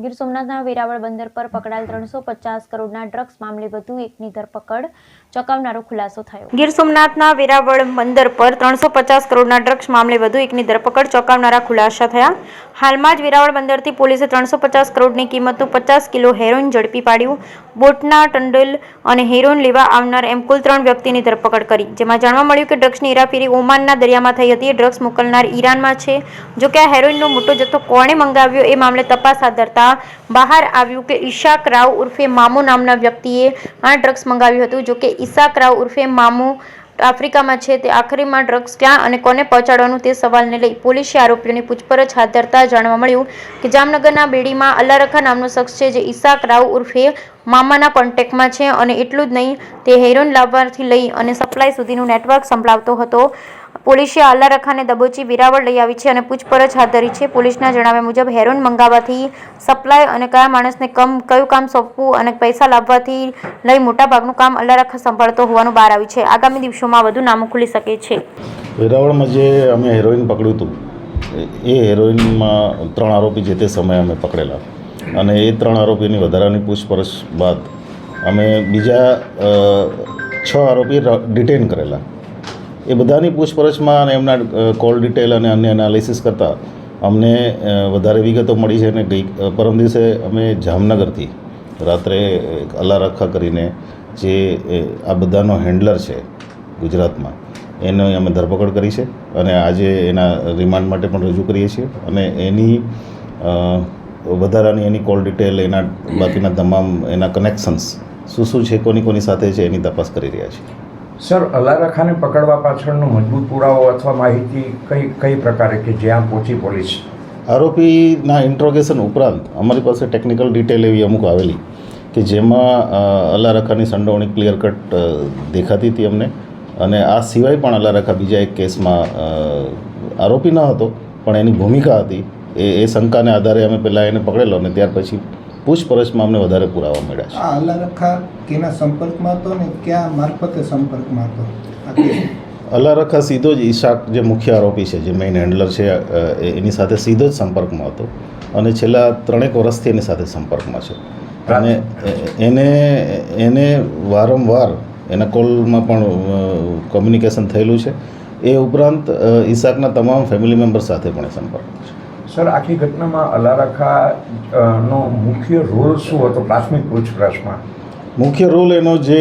ગીર સોમનાથના વેરાવળ બંદર પર પકડાયેલ 350 કરોડના ડ્રગ્સ મામલે વધુ એકની ધરપકડ, ચોંકાવનારો ખુલાસો થયો. ગીર સોમનાથના વેરાવળ બંદર પર 350 કરોડના ડ્રગ્સ મામલે વધુ એકની ધરપકડ, ચોંકાવનારા ખુલાસા થયા. હાલમાં જ વેરાવળ બંદરથી પોલીસે 350 કરોડની કિંમતનું 50 કિલો હેરોઇન ઝડપી પાડ્યું. બોટના ટંડેલ અને હેરોઇન લેવા આવનાર એમ કુલ 3 વ્યક્તિની ધરપકડ કરી. જેમાં જાણવા મળ્યું કે ડ્રગ્સની હેરાફેરી ઓમાનના દરિયામાં થઈ હતી. ડ્રગ્સ મોકલનાર ઈરાનમાં છે. જો કે આ હેરોઇનનો મોટો જથ્થો કોણે મંગાવ્યો એ મામલે તપાસ હાથ ધરતા બહાર આવ્યું કે ઈશાક રાવ ઉર્ફે મામુ નામના વ્યક્તિએ આ ડ્રગ્સ મંગાવ્યું હતું. જો કે ઈશાક રાવ ઉર્ફે મામુ આફ્રિકામાં છે. તે આખરીમાં ડ્રગ્સ ક્યાં અને કોને પહોંચાડવાનું તે સવાલને લઈ પોલીસે આરોપીઓની પૂછપરછ હાથ ધરતા જાણવા મળ્યું કે જામનગરના બેડીમાં અલ્લારખા નામનો શખ્સ છે, જે ઈશાક રાવ ઉર્ફે મામાના કોન્ટેક્ટમાં છે અને એટલું જ નહીં, તે હેરોઇન લાવવાથી લઈ અને સપ્લાય સુધીનું નેટવર્ક સંભળાવતો હતો. પોલીસે અલ્લારખાને દબોચી વેરાવળ લઈ આવી છે અને પૂછપરછ હાથ ધરી છે. પોલીસના જણાવ્યા મુજબ હેરોઇન મંગાવવાથી સપ્લાય અને કયા માણસને કયું કામ સોંપવું અને પૈસા લાવવાથી લઈ મોટાભાગનું કામ અલ્લારખા સંભાળતો હોવાનું બહાર આવ્યું છે. આગામી દિવસોમાં વધુ નામો ખુલી શકે છે. વેરાવળમાં જે અમે હેરોઇન પકડ્યું હતું, એ હેરોઇનમાં 3 આરોપી જે તે સમયે અમે પકડેલા અને એ 3 આરોપીની વધારાની પૂછપરછ બાદ અમે બીજા 6 આરોપી ડિટેન કરેલા. એ બધાની પૂછપરછમાં અને એમના કોલ ડિટેલ અને અન્ય એનાલિસિસ કરતાં અમને વધારે વિગતો મળી છે. અને પરમ દિવસે અમે જામનગરથી રાત્રે અલ્લારખા કરીને જે આ બધાનો હેન્ડલર છે ગુજરાતમાં, એની અમે ધરપકડ કરી છે અને આજે એના રિમાન્ડ માટે પણ રજૂ કરીએ છીએ. અને એની વધારાની એની કોલ ડિટેલ, એના બાકીના તમામ એના કનેક્શન્સ શું છે, કોની સાથે છે, એની તપાસ કરી રહ્યા છીએ. સર, અલ્લારખાને પકડવા પાછળનો મજબૂત પુરાવો અથવા માહિતી કઈ પ્રકારે કે જ્યાં પહોંચી પોલીસ? આરોપીના ઇન્ટ્રોગેશન ઉપરાંત અમારી પાસે ટેકનિકલ ડિટેલ એવી અમુક આવેલી કે જેમાં અલ્લારખાની સંડોવણી ક્લિયર કટ દેખાતી હતી અમને. અને આ સિવાય પણ અલ્લારખા બીજા એક કેસમાં આરોપી ન હતો પણ એની ભૂમિકા હતી. એ શંકાને આધારે અમે પહેલાં એને પકડેલો અને ત્યાર પછી પૂછપરછમાં અમને વધારે પુરાવા મળ્યા છે. અલ્લારખા કેના સંપર્કમાં હતો ને ક્યાં મારફતે સંપર્કમાં હતો? અલ્લારખા સીધો જ ઈશાક જે મુખ્ય આરોપી છે, જે મેઇન હેન્ડલર છે, એની સાથે સીધો જ સંપર્કમાં હતો અને છેલ્લા 3 વર્ષથી એની સાથે સંપર્કમાં છે. અને એને વારંવાર એના કોલમાં પણ કોમ્યુનિકેશન થયેલું છે. એ ઉપરાંત ઈશાકના તમામ ફેમિલી મેમ્બર સાથે પણ એ સંપર્કમાં છે. સર, આખી ઘટનામાં અલ્લારખા નો મુખ્ય રોલ શું હતો પ્રાથમિક પૂછપરછમાં? મુખ્ય રોલ એનો જે